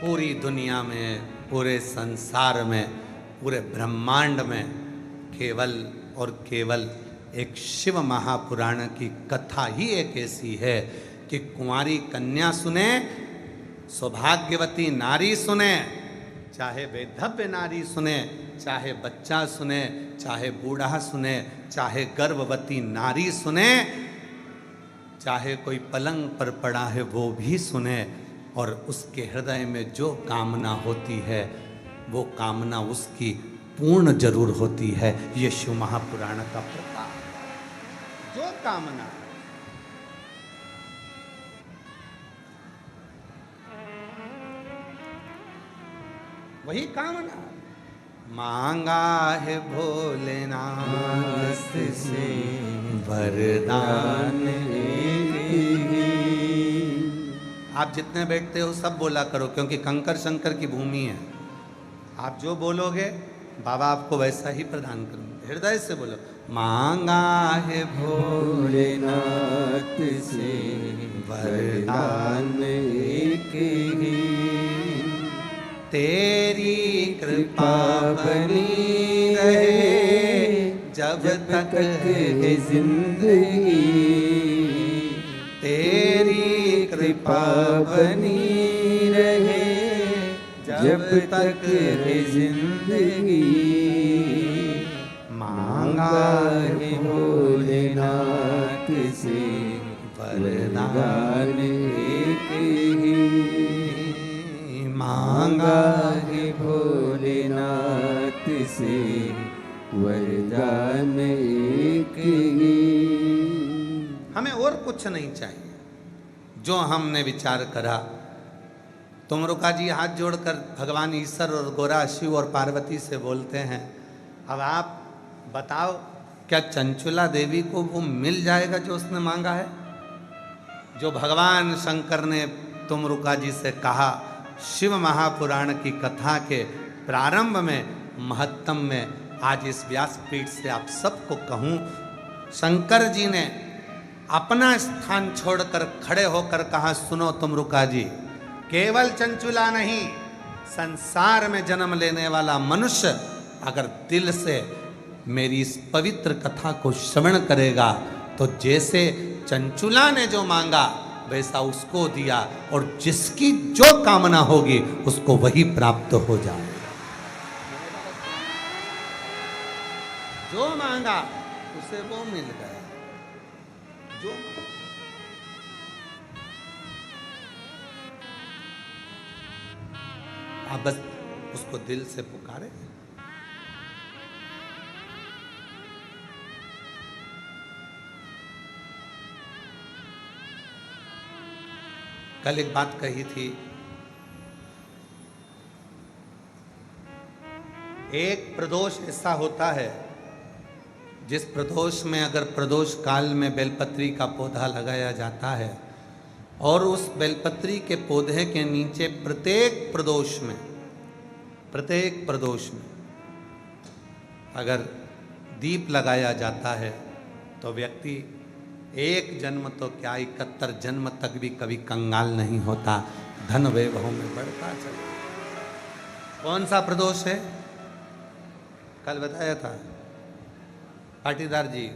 पूरी दुनिया में, पूरे संसार में, पूरे ब्रह्मांड में केवल और केवल एक शिव महापुराण की कथा ही एक ऐसी है कि कुंवारी कन्या सुने, सौभाग्यवती नारी सुने, चाहे वैधव्य नारी सुने, चाहे बच्चा सुने, चाहे बूढ़ा सुने, चाहे गर्भवती नारी सुने, चाहे कोई पलंग पर पड़ा है वो भी सुने, और उसके हृदय में जो कामना होती है वो कामना उसकी पूर्ण जरूर होती है। ये शिव महापुराण का प्रताप है। जो कामना वही कामना मांगा है भोलेनाथ से वरदान। आप जितने बैठते हो सब बोला करो, क्योंकि कंकर शंकर की भूमि है। आप जो बोलोगे बाबा आपको वैसा ही प्रदान करेंगे। हृदय से बोलो, मांगा है भोलेनाथ से वरदान एक ही, तेरी कृपा बनी रहे जब तक है जिंदगी, तेरी कृपा बनी रहे जब तक है जिंदगी। मांगा है भोलेनाथ से वरदान एक ही, मांगा है भोलेनाथ से वरदान एक ही। हमें और कुछ नहीं चाहिए। जो हमने विचार करा, तुमरुका जी हाथ जोड़कर भगवान ईश्वर और गोरा शिव और पार्वती से बोलते हैं, अब आप बताओ क्या चंचुला देवी को वो मिल जाएगा जो उसने मांगा है? जो भगवान शंकर ने तुमरुका जी से कहा, शिव महापुराण की कथा के प्रारंभ में, महत्तम में, आज इस व्यासपीठ से आप सबको कहूं, शंकर जी ने अपना स्थान छोड़कर खड़े होकर कहा, सुनो तुमरुका जी, केवल चंचुला नहीं, संसार में जन्म लेने वाला मनुष्य अगर दिल से मेरी इस पवित्र कथा को श्रवण करेगा तो जैसे चंचुला ने जो मांगा वैसा उसको दिया, और जिसकी जो कामना होगी उसको वही प्राप्त हो जाएगा। जो मांगा उसे वो मिल गया। जो आप बस उसको दिल से पुकारे। कल एक बात कही थी, एक प्रदोष ऐसा होता है जिस प्रदोष में अगर प्रदोष काल में बेलपत्री का पौधा लगाया जाता है और उस बेलपत्री के पौधे के नीचे प्रत्येक प्रदोष में अगर दीप लगाया जाता है तो व्यक्ति एक जन्म तो क्या 71 जन्म तक भी कभी कंगाल नहीं होता, धन वैभव में बढ़ता चला। कौन सा प्रदोष है? कल बताया था पाटीदार जी।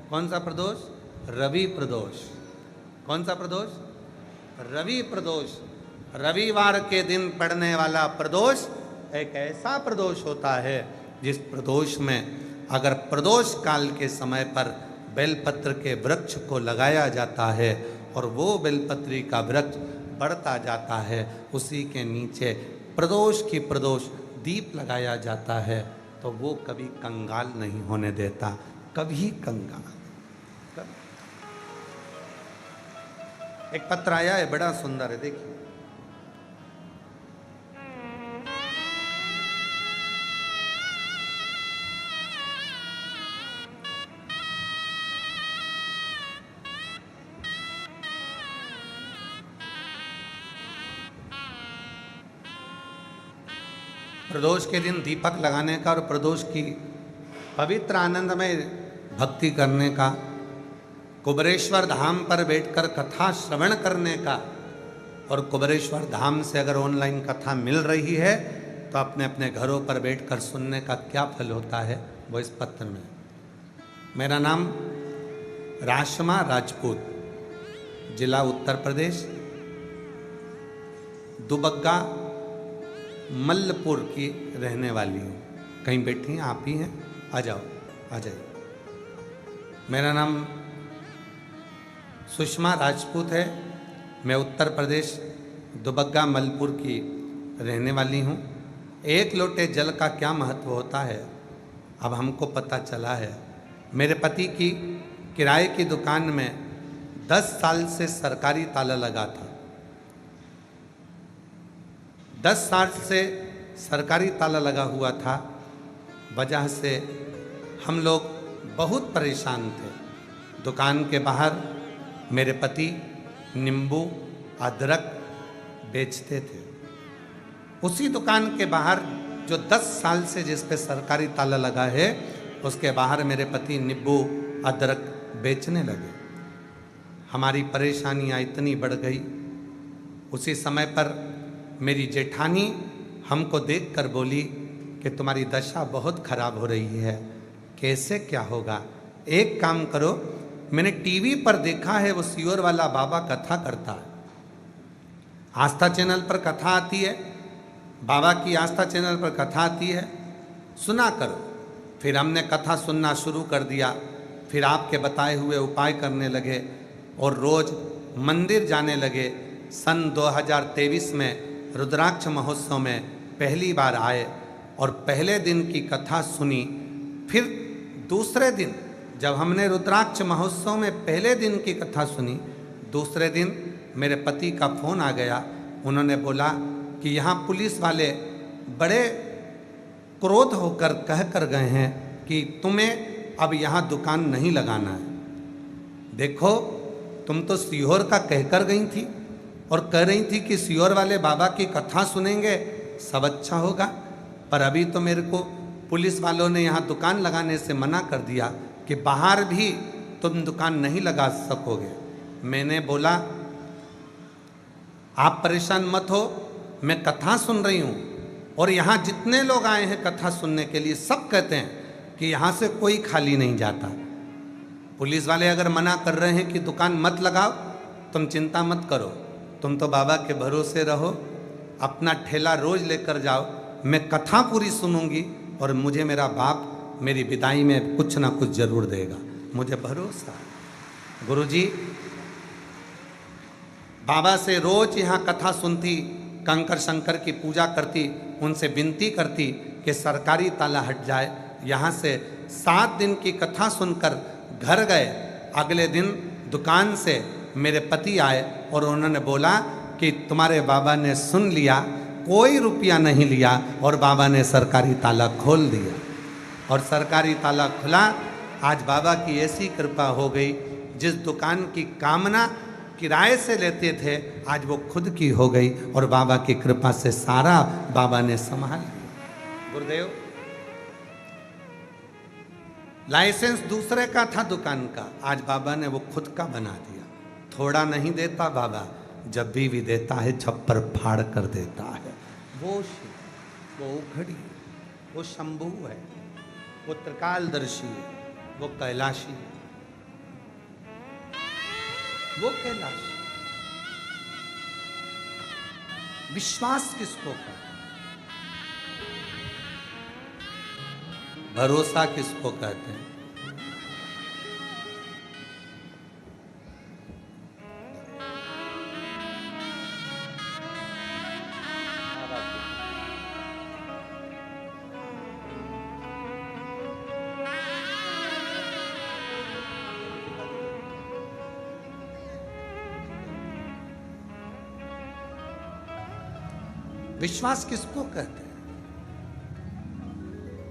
कौन सा प्रदोष? रवि प्रदोष। कौन सा प्रदोष? रवि प्रदोष। रविवार के दिन पड़ने वाला प्रदोष एक ऐसा प्रदोष होता है जिस प्रदोष में अगर प्रदोष काल के समय पर बेलपत्र के वृक्ष को लगाया जाता है और वो बेलपत्री का वृक्ष बढ़ता जाता है, उसी के नीचे प्रदोष की प्रदोष दीप लगाया जाता है, तो वो कभी कंगाल नहीं होने देता, कभी कंगाल। एक पत्र आया है, बड़ा सुंदर है, देखिए। प्रदोष के दिन दीपक लगाने का और प्रदोष की पवित्र आनंदमय भक्ति करने का, कुबरेश्वर धाम पर बैठकर कथा श्रवण करने का और कुबेरेश्वर धाम से अगर ऑनलाइन कथा मिल रही है तो अपने अपने घरों पर बैठकर सुनने का क्या फल होता है वो इस पत्र में। मेरा नाम राशमा राजपूत, जिला उत्तर प्रदेश, दुबग्गा मल्लपुर की रहने वाली हूँ। कहीं बैठी हैं? आप ही हैं? आ जाओ, आ जाइए। मेरा नाम सुषमा राजपूत है। मैं उत्तर प्रदेश दुबग्गा मल्लपुर की रहने वाली हूँ। एक लोटे जल का क्या महत्व होता है अब हमको पता चला है। मेरे पति की किराए की दुकान में 10 साल से सरकारी ताला लगा था। 10 साल से सरकारी ताला लगा हुआ था, वजह से हम लोग बहुत परेशान थे। दुकान के बाहर मेरे पति नींबू अदरक बेचते थे। उसी दुकान के बाहर जो 10 साल से जिस पे सरकारी ताला लगा है, उसके बाहर मेरे पति नींबू अदरक बेचने लगे। हमारी परेशानियाँ इतनी बढ़ गई। उसी समय पर मेरी जेठानी हमको देखकर बोली कि तुम्हारी दशा बहुत खराब हो रही है, कैसे क्या होगा? एक काम करो, मैंने टीवी पर देखा है वो सियोर वाला बाबा कथा करता है। आस्था चैनल पर कथा आती है, बाबा की आस्था चैनल पर कथा आती है, सुना करो। फिर हमने कथा सुनना शुरू कर दिया। फिर आपके बताए हुए उपाय करने लगे और रोज़ मंदिर जाने लगे। सन 2023 में रुद्राक्ष महोत्सव में पहली बार आए और पहले दिन की कथा सुनी। फिर दूसरे दिन जब हमने रुद्राक्ष महोत्सव में पहले दिन की कथा सुनी, दूसरे दिन मेरे पति का फ़ोन आ गया। उन्होंने बोला कि यहाँ पुलिस वाले बड़े क्रोध होकर कह कर गए हैं कि तुम्हें अब यहाँ दुकान नहीं लगाना है। देखो, तुम तो सीहोर का कहकर गई थी और कह रही थी कि सीहोर वाले बाबा की कथा सुनेंगे सब अच्छा होगा, पर अभी तो मेरे को पुलिस वालों ने यहाँ दुकान लगाने से मना कर दिया कि बाहर भी तुम दुकान नहीं लगा सकोगे। मैंने बोला आप परेशान मत हो, मैं कथा सुन रही हूँ और यहाँ जितने लोग आए हैं कथा सुनने के लिए सब कहते हैं कि यहाँ से कोई खाली नहीं जाता। पुलिस वाले अगर मना कर रहे हैं कि दुकान मत लगाओ, तुम चिंता मत करो, तुम तो बाबा के भरोसे रहो, अपना ठेला रोज लेकर जाओ, मैं कथा पूरी सुनूंगी और मुझे मेरा बाप मेरी विदाई में कुछ ना कुछ जरूर देगा, मुझे भरोसा है। गुरुजी बाबा से रोज यहाँ कथा सुनती, कंकर शंकर की पूजा करती, उनसे विनती करती कि सरकारी ताला हट जाए। यहाँ से 7 दिन की कथा सुनकर घर गए। अगले दिन दुकान से मेरे पति आए और उन्होंने बोला कि तुम्हारे बाबा ने सुन लिया, कोई रुपया नहीं लिया और बाबा ने सरकारी ताला खोल दिया। और सरकारी ताला खुला। आज बाबा की ऐसी कृपा हो गई, जिस दुकान की कामना किराए से लेते थे आज वो खुद की हो गई और बाबा की कृपा से सारा बाबा ने संभाल लिया। गुरुदेव, लाइसेंस दूसरे का था दुकान का, आज बाबा ने वो खुद का बना दिया। थोड़ा नहीं देता बाबा, जब भी देता है छप्पर फाड़ कर देता है। वो शिव, वो उखड़ी, वो शंभू है, वो त्रिकालदर्शी है, वो कैलाशी है, वो कैलाशी। विश्वास किसको कहते हैं? भरोसा किसको कहते हैं? विश्वास किसको कहते हैं?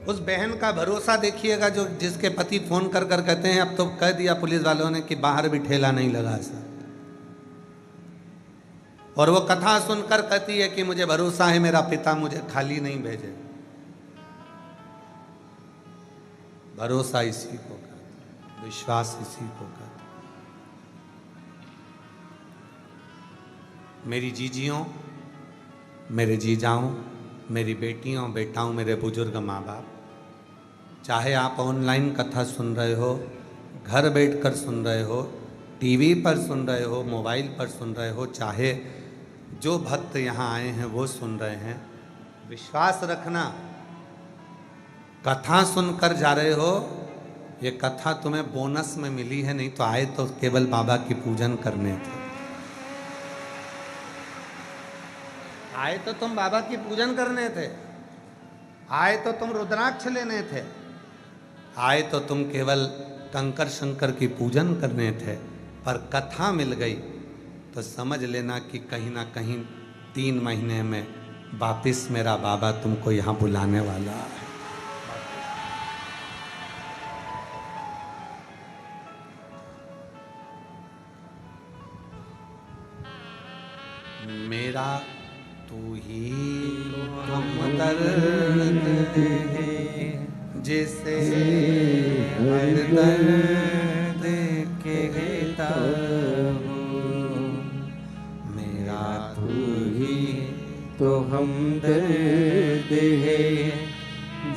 उस बहन का भरोसा देखिएगा जो जिसके पति फोन कर कर कहते हैं अब तो कह दिया पुलिस वालों ने कि बाहर भी ठेला नहीं लगा सकते, और वो कथा सुनकर कहती है कि मुझे भरोसा है मेरा पिता मुझे खाली नहीं भेजे। भरोसा इसी को कहते हैं, विश्वास इसी को कहते हैं। मेरी जीजियों, मेरे जीजाओं, मेरी बेटियों, बेटाओं, मेरे बुजुर्ग माँ बाप, चाहे आप ऑनलाइन कथा सुन रहे हो, घर बैठकर सुन रहे हो, टीवी पर सुन रहे हो, मोबाइल पर सुन रहे हो, चाहे जो भक्त यहाँ आए हैं वो सुन रहे हैं, विश्वास रखना, कथा सुनकर जा रहे हो, ये कथा तुम्हें बोनस में मिली है, नहीं तो आए तो केवल बाबा की पूजन करने थे। आए तो तुम बाबा की पूजन करने थे, आए तो तुम रुद्राक्ष लेने थे, आए तो तुम केवल कंकर शंकर की पूजन करने थे, पर कथा मिल गई तो समझ लेना कि कहीं ना कहीं 3 महीने में वापिस मेरा बाबा तुमको यहाँ बुलाने वाला है। मेरा तू ही हम दर्द है जिसे हर दर्द कहता हूँ, मेरा तू ही तो हमदर्द है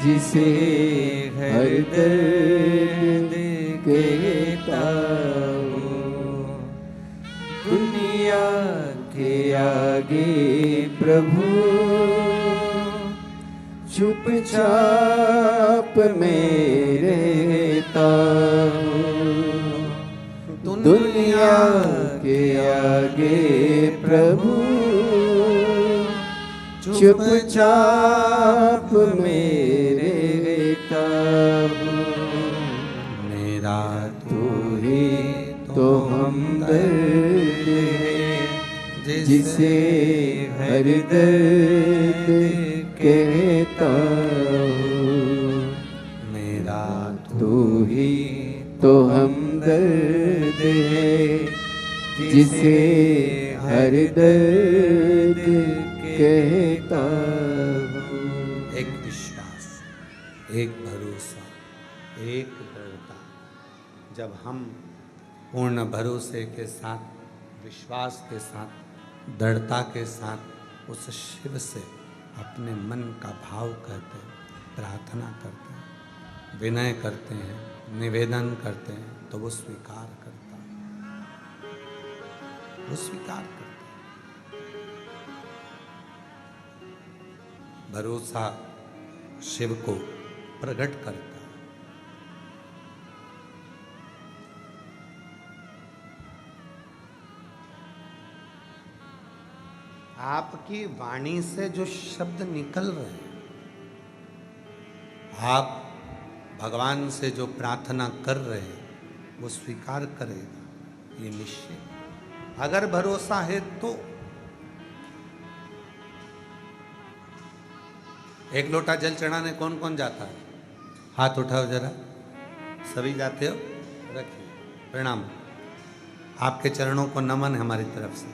जिसे हर दर्द कहता हूँ। दुनिया के आगे प्रभु चुपचाप में रहता हूँ। दुनिया के आगे प्रभु चुपचाप में रहता हूँ। मेरा तू ही तो हमदर्द है जिसे हर दर्द कहता हूँ। मेरा तू ही तो हमदर्द है जिसे हर दर्द कहता हूँ। एक विश्वास, एक भरोसा, एक दृढ़ता। जब हम पूर्ण भरोसे के साथ, विश्वास के साथ, दृढ़ता के साथ उस शिव से अपने मन का भाव कहते हैं, प्रार्थना करते हैं, विनय करते हैं, निवेदन करते हैं, तो वो स्वीकार करता है, वो स्वीकार करता है। भरोसा शिव को प्रकट करता है। आपकी वाणी से जो शब्द निकल रहे हैं, आप भगवान से जो प्रार्थना कर रहे हैं वो स्वीकार करेगा, ये निश्चय। अगर भरोसा है तो एक लोटा जल चढ़ाने कौन कौन जाता है? हाथ उठाओ जरा, सभी जाते हो? रखिए, प्रणाम। आपके चरणों को नमन है हमारी तरफ से।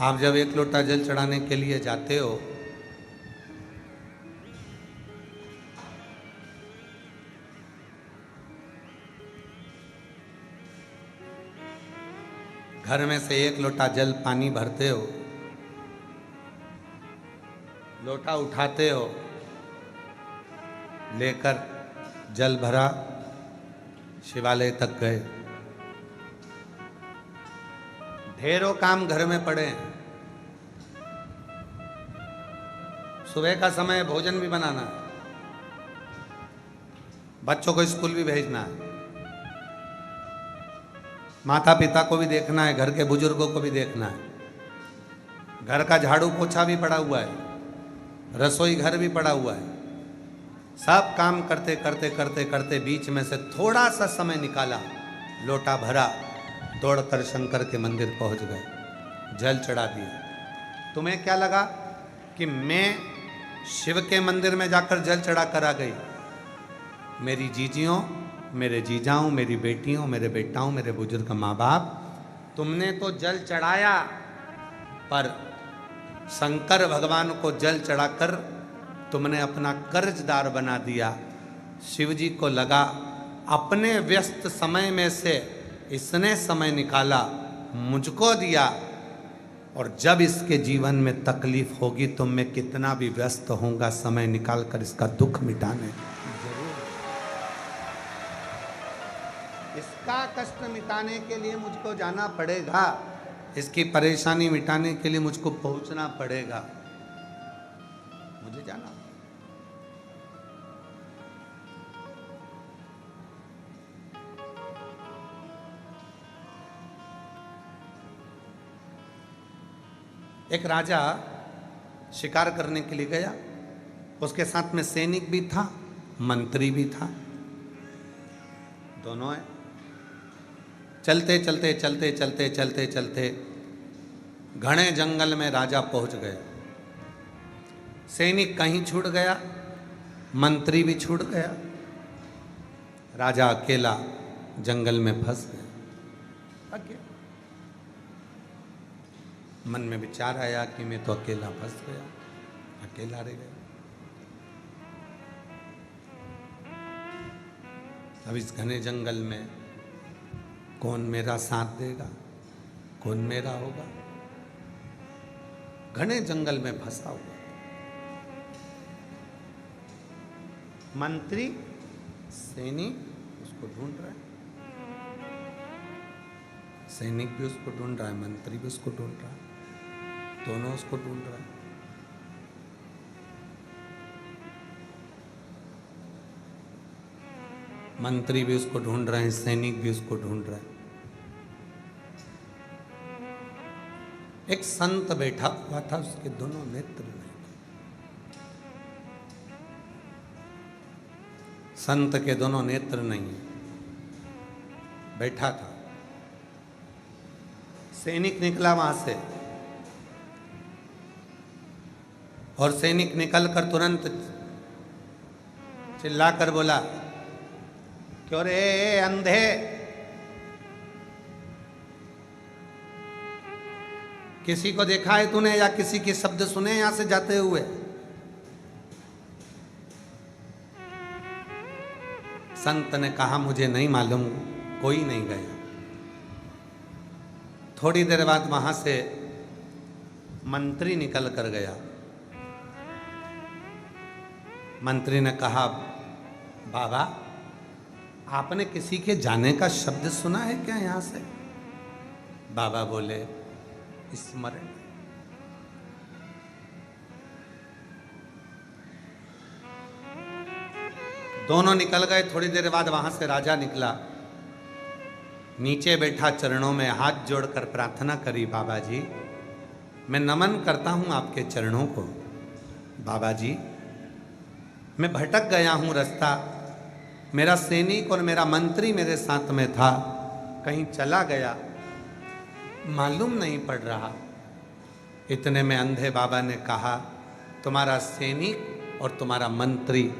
आप जब एक लोटा जल चढ़ाने के लिए जाते हो घर में से एक लोटा जल पानी भरते हो, लोटा उठाते हो, लेकर जल भरा, शिवालय तक गए। ढेरों काम घर में पड़े हैं। सुबह का समय भोजन भी बनाना है, बच्चों को स्कूल भी भेजना है, माता पिता को भी देखना है, घर के बुजुर्गों को भी देखना है, घर का झाड़ू पोछा भी पड़ा हुआ है, रसोई घर भी पड़ा हुआ है। सब काम करते करते करते करते बीच में से थोड़ा सा समय निकाला, लोटा भरा, दौड़कर शंकर के मंदिर पहुंच गए, जल चढ़ा दिया। तुम्हें क्या लगा कि मैं शिव के मंदिर में जाकर जल चढ़ा कर आ गई? मेरी जीजियों, मेरे जीजाओं, मेरी बेटियों, मेरे बेटाओं, मेरे बुजुर्ग माँ बाप, तुमने तो जल चढ़ाया, पर शंकर भगवान को जल चढ़ाकर तुमने अपना कर्जदार बना दिया। शिव जी को लगा अपने व्यस्त समय में से इसने समय निकाला, मुझको दिया, और जब इसके जीवन में तकलीफ होगी तो मैं कितना भी व्यस्त होऊंगा, समय निकाल कर इसका दुख मिटाने जरूर। इसका कष्ट मिटाने के लिए मुझको जाना पड़ेगा, इसकी परेशानी मिटाने के लिए मुझको पहुंचना पड़ेगा, मुझे जाना। एक राजा शिकार करने के लिए गया, उसके साथ में सैनिक भी था, मंत्री भी था, दोनों है। चलते चलते चलते चलते चलते चलते घने जंगल में राजा पहुंच गए। सैनिक कहीं छूट गया, मंत्री भी छूट गया, राजा अकेला जंगल में फंस गया। अकेला मन में विचार आया कि मैं तो अकेला फंस गया, अकेला रह गया। अब इस घने जंगल में कौन मेरा साथ देगा, कौन मेरा होगा? घने जंगल में फंसा हुआ मंत्री सैनिक उसको ढूंढ रहा है, सैनिक भी उसको ढूंढ रहा है, मंत्री भी उसको ढूंढ रहा है, दोनों उसको ढूंढ रहा है। मंत्री भी उसको ढूंढ रहे हैं, सैनिक भी उसको ढूंढ रहा है। एक संत बैठा हुआ था, उसके दोनों नेत्र नहीं थे। संत के दोनों नेत्र नहीं, बैठा था। सैनिक निकला वहां से, और सैनिक निकलकर तुरंत चिल्लाकर बोला, क्यों रे अंधे, किसी को देखा है तूने या किसी के शब्द सुने यहां से जाते हुए? संत ने कहा, मुझे नहीं मालूम, कोई नहीं गया। थोड़ी देर बाद वहां से मंत्री निकल कर गया। मंत्री ने कहा, बाबा आपने किसी के जाने का शब्द सुना है क्या यहां से? बाबा बोले, स्मरण। दोनों निकल गए। थोड़ी देर बाद वहां से राजा निकला, नीचे बैठा, चरणों में हाथ जोड़कर प्रार्थना करी, बाबा जी मैं नमन करता हूं आपके चरणों को। बाबा जी मैं भटक गया हूं रास्ता, मेरा सैनिक और मेरा मंत्री मेरे साथ में था, कहीं चला गया, मालूम नहीं पड़ रहा। इतने में अंधे बाबा ने कहा, तुम्हारा सैनिक और तुम्हारा मंत्री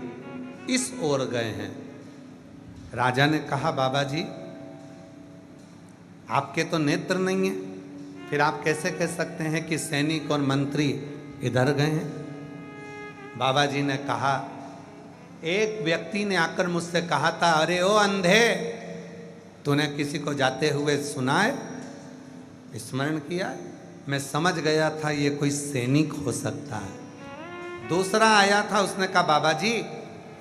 इस ओर गए हैं। राजा ने कहा, बाबा जी आपके तो नेत्र नहीं है, फिर आप कैसे कह सकते हैं कि सैनिक और मंत्री इधर गए हैं? बाबा जी ने कहा, एक व्यक्ति ने आकर मुझसे कहा था, अरे ओ अंधे, तूने किसी को जाते हुए सुना है, स्मरण किया? मैं समझ गया था ये कोई सैनिक हो सकता है। दूसरा आया था, उसने कहा, बाबा जी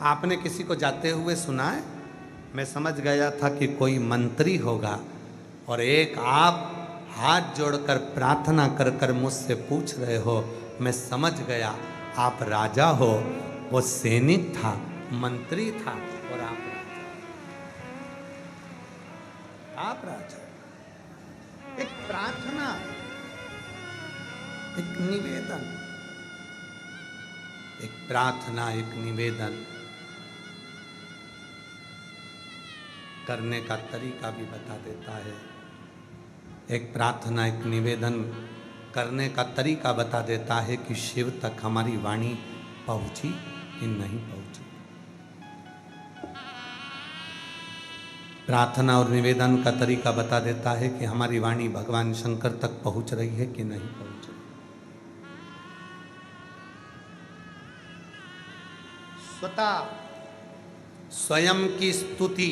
आपने किसी को जाते हुए सुना है? मैं समझ गया था कि कोई मंत्री होगा। और एक आप हाथ जोड़कर प्रार्थना कर कर मुझसे पूछ रहे हो, मैं समझ गया आप राजा हो। वो सैनिक था, मंत्री था, और आप राजा। एक प्रार्थना, एक निवेदन, एक प्रार्थना, एक निवेदन करने का तरीका भी बता देता है। एक प्रार्थना, एक निवेदन करने का तरीका बता देता है कि शिव तक हमारी वाणी पहुंची कि नहीं पहुंची। प्रार्थना और निवेदन का तरीका बता देता है कि हमारी वाणी भगवान शंकर तक पहुंच रही है कि नहीं पहुंच रही। स्वतः स्वयं की स्तुति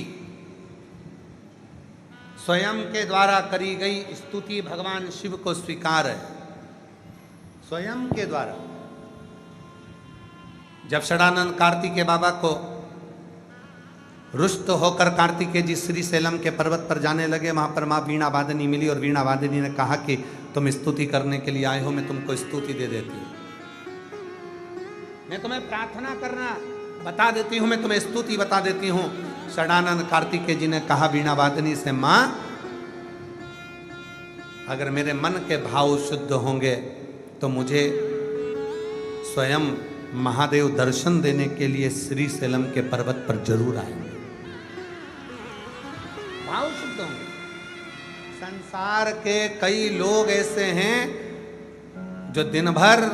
स्वयं के द्वारा करी गई स्तुति भगवान शिव को स्वीकार है, स्वयं के द्वारा। जब षडानंद कार्तिकेय बाबा को रुष्ट होकर कार्तिकेय जी श्रीशैलम के पर्वत पर जाने लगे, वहां पर माँ वीणा वादनी मिली और वीणा वादनी ने कहा कि तुम स्तुति करने के लिए आए हो, मैं तुमको स्तुति दे देती हूँ, मैं तुम्हें प्रार्थना करना बता देती हूँ, मैं तुम्हें स्तुति बता देती हूँ। षडानंद कार्तिकेय जी ने कहा वीणा वादनी से, माँ अगर मेरे मन के भाव शुद्ध होंगे तो मुझे स्वयं महादेव दर्शन देने के लिए श्रीशैलम के पर्वत पर जरूर आएंगे। भाव शुद्ध होंगे। संसार के कई लोग ऐसे हैं जो दिन भर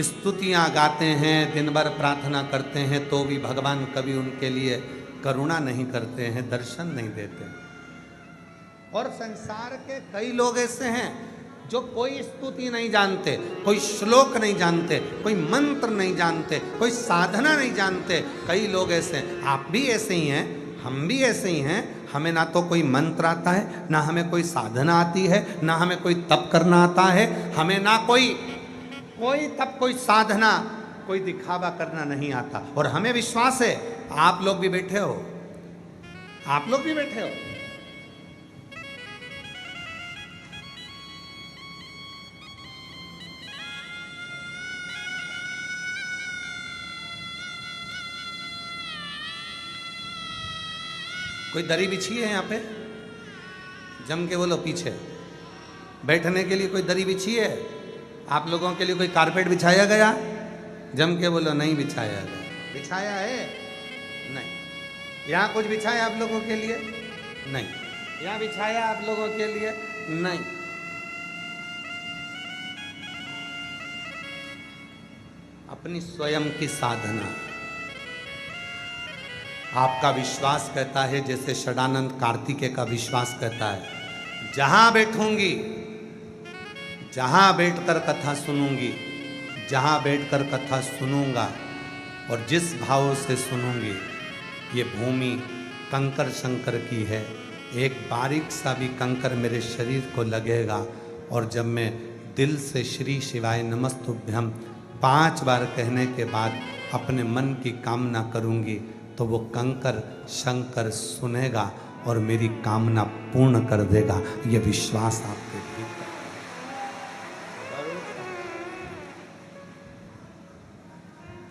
स्तुतियां गाते हैं, दिन भर प्रार्थना करते हैं, तो भी भगवान कभी उनके लिए करुणा नहीं करते हैं, दर्शन नहीं देते। और संसार के कई लोग ऐसे हैं जो कोई स्तुति नहीं जानते, कोई श्लोक नहीं जानते, कोई मंत्र नहीं जानते, कोई साधना नहीं जानते। कई लोग ऐसे हैं, आप भी ऐसे ही हैं, हम भी ऐसे ही हैं। हमें ना तो कोई मंत्र आता है, ना हमें कोई साधना आती है, ना हमें कोई तप करना आता है, हमें ना कोई तप, कोई साधना, कोई दिखावा करना नहीं आता। और हमें विश्वास है आप लोग भी बैठे हो, आप लोग भी बैठे हो। कोई दरी बिछी है यहाँ पे? जम के बोलो पीछे। बैठने के लिए कोई दरी बिछी है? आप लोगों के लिए कोई कारपेट बिछाया गया? जम के बोलो नहीं बिछाया गया। बिछाया है? नहीं। यहाँ कुछ बिछाया आप लोगों के लिए? नहीं। यहाँ बिछाया आप लोगों के लिए? नहीं। अपनी स्वयं की साधना। आपका विश्वास कहता है, जैसे षडानंद कार्तिकेय का विश्वास कहता है, जहां बैठूंगी, जहां बैठकर कथा सुनूंगी, जहां बैठकर कथा सुनूंगा और जिस भाव से सुनूंगी, ये भूमि कंकर शंकर की है। एक बारीक सा भी कंकर मेरे शरीर को लगेगा और जब मैं दिल से श्री शिवाय नमस्तुभ्यम 5 बार कहने के बाद अपने मन की कामना करूंगी, तो वो कंकर शंकर सुनेगा और मेरी कामना पूर्ण कर देगा। ये विश्वास आपके भीतर,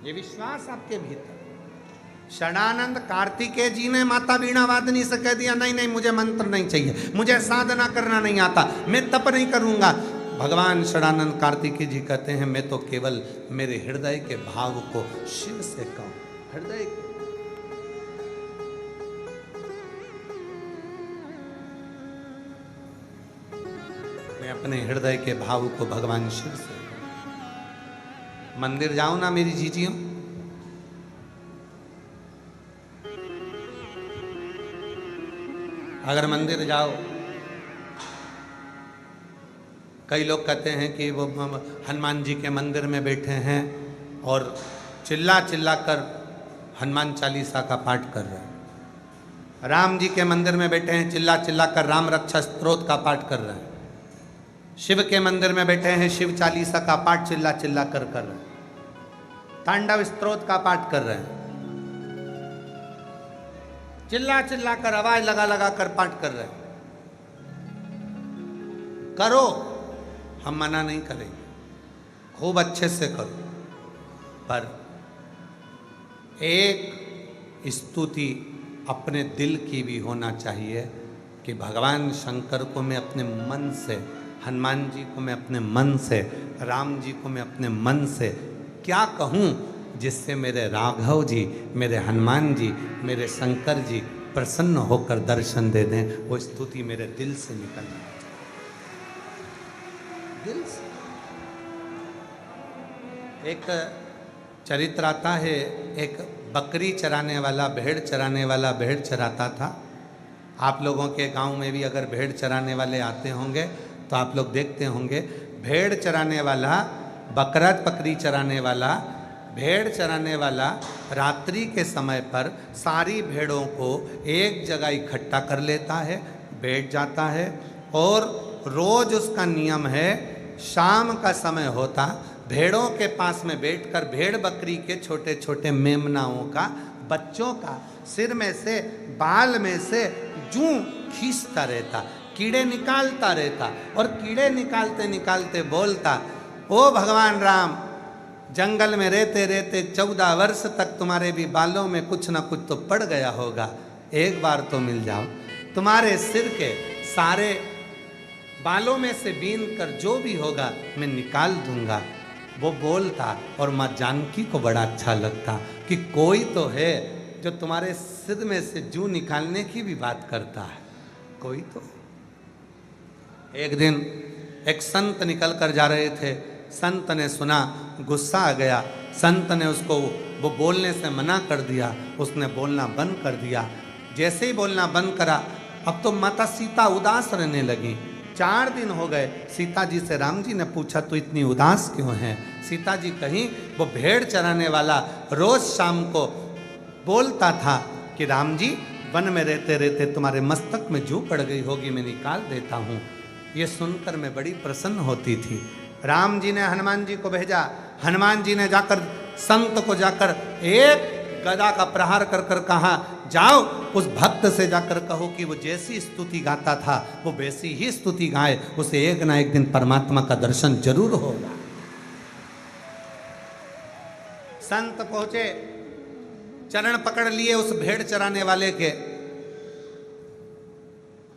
ये विश्वास आपके भीतर। षडानंद कार्तिकेय जी ने माता वीणा वादनी से कह दिया, नहीं नहीं मुझे मंत्र नहीं चाहिए, मुझे साधना करना नहीं आता, मैं तप नहीं करूंगा। भगवान षडानंद कार्तिकेय जी कहते हैं, मैं तो केवल मेरे हृदय के भाव को शिव से कहूं, हृदय के। मैं अपने हृदय के भाव को भगवान शिव से। मंदिर जाओ ना मेरी जीजियों, अगर मंदिर जाओ, कई लोग कहते हैं कि वो हनुमान जी के मंदिर में बैठे हैं और चिल्ला चिल्ला कर हनुमान चालीसा का पाठ कर रहे हैं। राम जी के मंदिर में बैठे हैं, चिल्ला चिल्ला कर राम रक्षा स्तोत्र का पाठ कर रहे हैं। शिव के मंदिर में बैठे हैं, शिव चालीसा का पाठ चिल्ला चिल्ला कर रहे हैं। तांडव स्तोत्र का पाठ कर रहे हैं, चिल्ला चिल्ला कर आवाज लगा लगा कर पाठ कर रहे हैं। करो, हम मना नहीं करेंगे, खूब अच्छे से करो, पर एक स्तुति अपने दिल की भी होना चाहिए कि भगवान शंकर को मैं अपने मन से, हनुमान जी को मैं अपने मन से, राम जी को मैं अपने मन से क्या कहूँ जिससे मेरे राघव जी, मेरे हनुमान जी, मेरे शंकर जी प्रसन्न होकर दर्शन दे दें। वो स्तुति मेरे दिल से निकलना चाहिए, दिल से। एक चरित्र आता है, एक बकरी चराने वाला, भेड़ चराने वाला भेड़ चराता था। आप लोगों के गांव में भी अगर भेड़ चराने वाले आते होंगे तो आप लोग देखते होंगे, भेड़ चराने वाला, बकरा बकरी चराने वाला, भेड़ चराने वाला रात्रि के समय पर सारी भेड़ों को एक जगह इकट्ठा कर लेता है, बैठ जाता है और रोज उसका नियम है, शाम का समय होता भेड़ों के पास में बैठकर भेड़ बकरी के छोटे छोटे मेमनाओं का, बच्चों का सिर में से, बाल में से जूं खींचता रहता, कीड़े निकालता रहता और कीड़े निकालते निकालते बोलता, ओ भगवान राम, जंगल में रहते रहते 14 वर्ष तक तुम्हारे भी बालों में कुछ ना कुछ तो पड़ गया होगा, एक बार तो मिल जाओ, तुम्हारे सिर के सारे बालों में से बीन कर जो भी होगा मैं निकाल दूंगा। वो बोलता और माँ जानकी को बड़ा अच्छा लगता कि कोई तो है जो तुम्हारे सिर में से जूं निकालने की भी बात करता है, कोई तो। एक दिन एक संत निकल कर जा रहे थे, संत ने सुना, गुस्सा आ गया, संत ने उसको वो बोलने से मना कर दिया, उसने बोलना बंद कर दिया। जैसे ही बोलना बंद करा, अब तो माता सीता उदास रहने लगी। 4 दिन हो गए, सीता जी से राम जी ने पूछा तो इतनी उदास क्यों है? सीता जी कहीं वो भेड़ चराने वाला रोज शाम को बोलता था कि राम जी वन में रहते रहते तुम्हारे मस्तक में जूं पड़ गई होगी, मैं निकाल देता हूँ। ये सुनकर मैं बड़ी प्रसन्न होती थी। राम जी ने हनुमान जी को भेजा, हनुमान जी ने जाकर संत को जाकर एक गदा का प्रहार कर कर कहा, जाओ उस भक्त से जाकर कहो कि वो जैसी स्तुति गाता था वो वैसी ही स्तुति गाए, उसे एक ना एक दिन परमात्मा का दर्शन जरूर होगा। संत पहुंचे, चरण पकड़ लिए उस भेड़ चराने वाले के,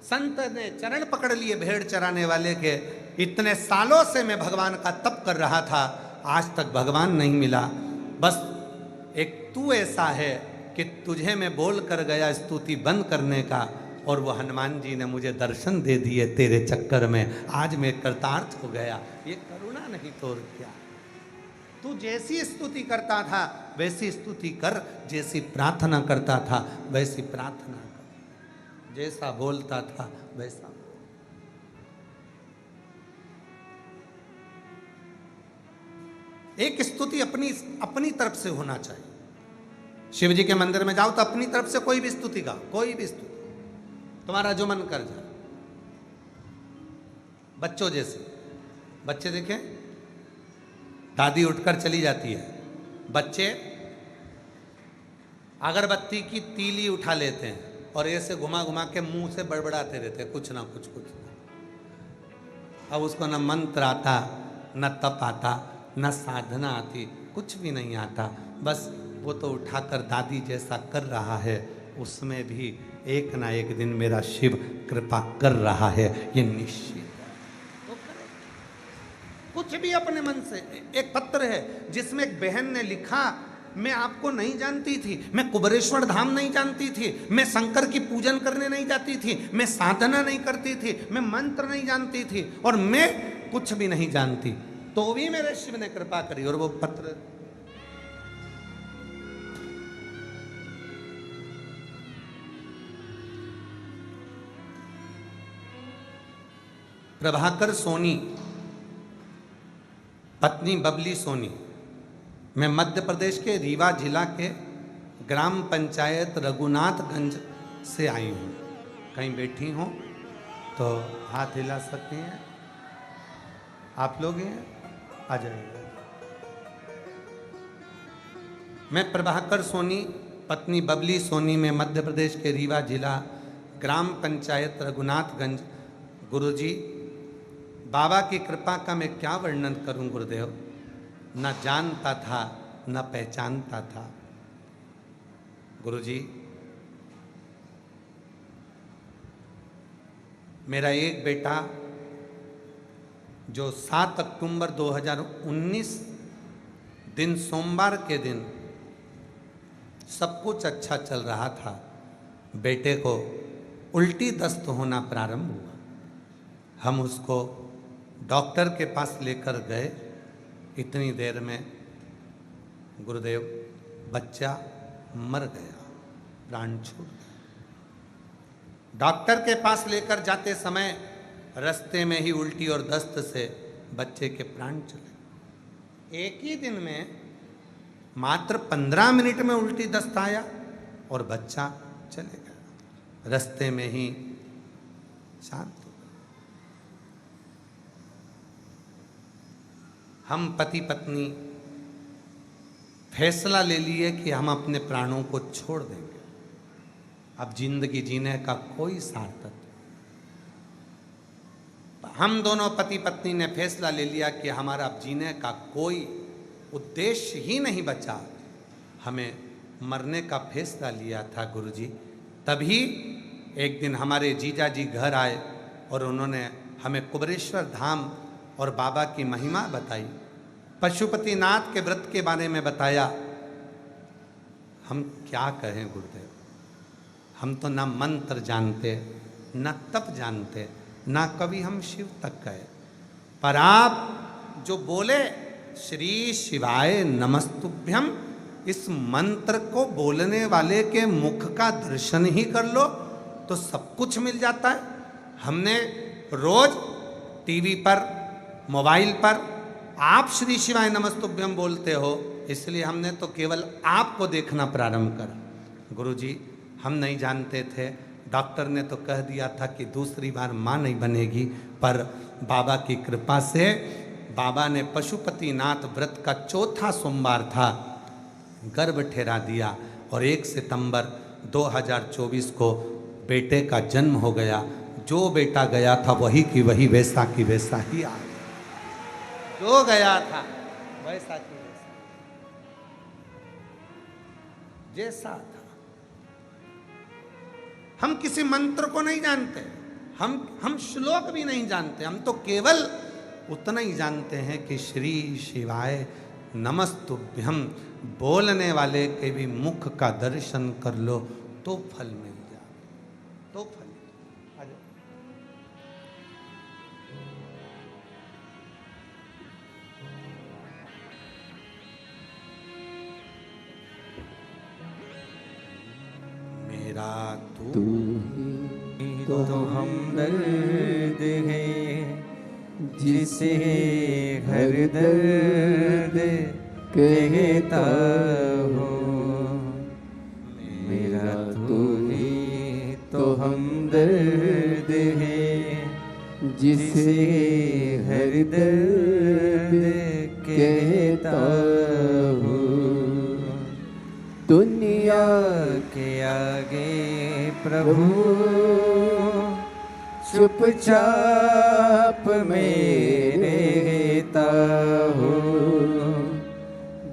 संत ने चरण पकड़ लिए भेड़ चराने वाले के। इतने सालों से मैं भगवान का तप कर रहा था, आज तक भगवान नहीं मिला, बस एक तू ऐसा है कि तुझे मैं बोल कर गया स्तुति बंद करने का, और वो हनुमान जी ने मुझे दर्शन दे दिए तेरे चक्कर में, आज मैं कृतार्थ हो गया। ये करुणा नहीं तो और क्या? तू जैसी स्तुति करता था वैसी स्तुति कर, जैसी प्रार्थना करता था वैसी प्रार्थना कर, जैसा बोलता था वैसा। एक स्तुति अपनी तरफ से होना चाहिए। शिव जी के मंदिर में जाओ तो अपनी तरफ से कोई भी स्तुति गाओ, कोई भी स्तुति, तुम्हारा जो मन कर जाए। बच्चों जैसे, बच्चे देखें, दादी उठकर चली जाती है, बच्चे अगरबत्ती की तीली उठा लेते हैं और ऐसे घुमा घुमा के मुंह से बड़बड़ाते रहते हैं, कुछ ना कुछ कुछ ना। अब उसको न मंत्र आता, न तप आता, न साधना आती, कुछ भी नहीं आता, बस वो तो उठाकर दादी जैसा कर रहा है, उसमें भी एक ना एक दिन मेरा शिव कृपा कर रहा है, ये निश्चित है। तो कुछ भी अपने मन से। एक पत्र है जिसमें एक बहन ने लिखा, मैं आपको नहीं जानती थी, मैं कुबरेश्वर धाम नहीं जानती थी, मैं शंकर की पूजन करने नहीं जाती थी, मैं साधना नहीं करती थी, मैं मंत्र नहीं जानती थी और मैं कुछ भी नहीं जानती, तो भी मेरे शिव ने कृपा करी। और वो पत्र प्रभाकर सोनी, पत्नी बबली सोनी, मैं मध्य प्रदेश के रीवा जिला के ग्राम पंचायत रघुनाथगंज से आई हूँ। कहीं बैठी हो तो हाथ हिला सकती हैं, आप लोग हैं, आ जाइए। मैं प्रभाकर सोनी, पत्नी बबली सोनी, में मध्य प्रदेश के रीवा जिला ग्राम पंचायत रघुनाथगंज। गुरुजी, बाबा की कृपा का मैं क्या वर्णन करूं गुरुदेव, न जानता था न पहचानता था। गुरुजी, मेरा एक बेटा जो 7 अक्टूबर 2019 दिन सोमवार के दिन सब कुछ अच्छा चल रहा था, बेटे को उल्टी दस्त होना प्रारंभ हुआ। हम उसको डॉक्टर के पास लेकर गए, इतनी देर में गुरुदेव बच्चा मर गया, प्राण छूट गया। डॉक्टर के पास लेकर जाते समय रास्ते में ही उल्टी और दस्त से बच्चे के प्राण चले। एक ही दिन में मात्र 15 मिनट में उल्टी दस्त आया और बच्चा चले गया। रास्ते में ही शांत हो गए। हम पति पत्नी फैसला ले लिए कि हम अपने प्राणों को छोड़ देंगे, अब जिंदगी जीने का कोई सार्थक। हम दोनों पति पत्नी ने फैसला ले लिया कि हमारा अब जीने का कोई उद्देश्य ही नहीं बचा, हमें मरने का फैसला लिया था गुरुजी। तभी एक दिन हमारे जीजा जी घर आए और उन्होंने हमें कुबेरेश्वर धाम और बाबा की महिमा बताई, पशुपतिनाथ के व्रत के बारे में बताया। हम क्या कहें गुरुदेव, हम तो ना मंत्र जानते, ना तप जानते, ना कभी हम शिव तक गए, पर आप जो बोले श्री शिवाय नमस्तुभ्यम, इस मंत्र को बोलने वाले के मुख का दर्शन ही कर लो तो सब कुछ मिल जाता है। हमने रोज टीवी पर, मोबाइल पर आप श्री शिवाय नमस्तुभ्यम बोलते हो, इसलिए हमने तो केवल आपको देखना प्रारंभ करा। गुरुजी हम नहीं जानते थे, डॉक्टर ने तो कह दिया था कि दूसरी बार माँ नहीं बनेगी, पर बाबा की कृपा से बाबा ने पशुपतिनाथ व्रत का चौथा सोमवार था, गर्भ ठहरा दिया और 1 सितंबर 2024 को बेटे का जन्म हो गया। जो बेटा गया था वही की वही, वैसा की वैसा ही आ गया। जो गया था वैसा की वैसा, जैसा था। हम किसी मंत्र को नहीं जानते, हम श्लोक भी नहीं जानते, हम तो केवल उतना ही जानते हैं कि श्री शिवाय नमस्तुभ्यम बोलने वाले के भी मुख का दर्शन कर लो तो फल मिल जाए, तो फल। आ जाओ। मेरा तू ही तो हमदर्द है, जिसे हर दर्द कहता हूँ। मेरा तू ही तो हमदर्द है, जिसे हर दर्द कहता हूँ। दुनिया के आगे प्रभु चुपचाप में रहता हूँ।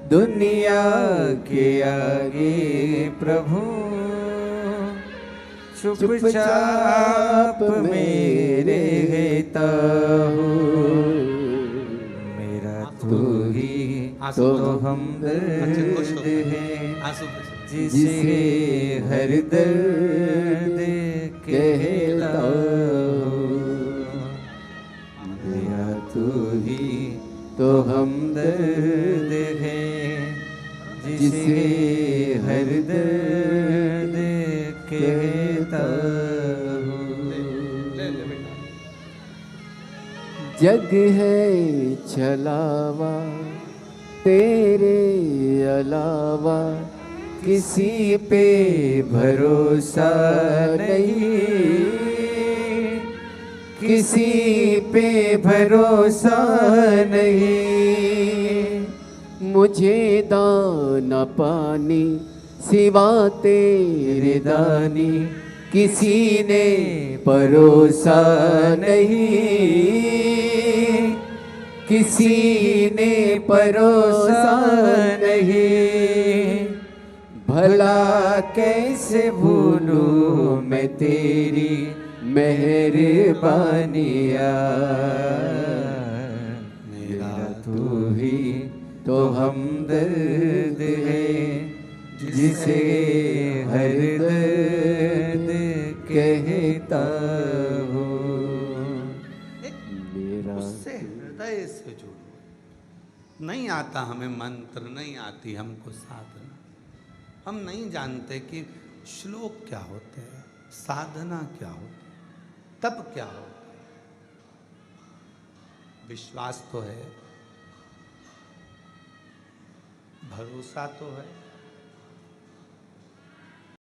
दुनिया के आगे प्रभु चुपचाप में रहता हूँ। मेरा तू ही तो हमदर्द है, जिसे हर दर्द कहता हूँ। मेरा तू ही तो हमदर्द है, जिसे हर दर्द कहता हूँ। जग है छलावा तेरे अलावा, किसी पे भरोसा नहीं, किसी पे भरोसा नहीं। मुझे दाना पानी सिवा तेरे दानी, किसी ने परोसा नहीं, किसी ने परोसा नहीं। भला कैसे भूलूं मैं तेरी मेहरबानियाँ। मेरा तू ही तो हमदर्द है, जिसे हर दर्द कहता हूँ। मेरा उससे हृदय से जुड़ो। नहीं आता हमें मंत्र, नहीं आती हमको साधना, हम नहीं जानते कि श्लोक क्या होते हैं, साधना क्या होती है, तप क्या होता है। विश्वास तो है, भरोसा तो है,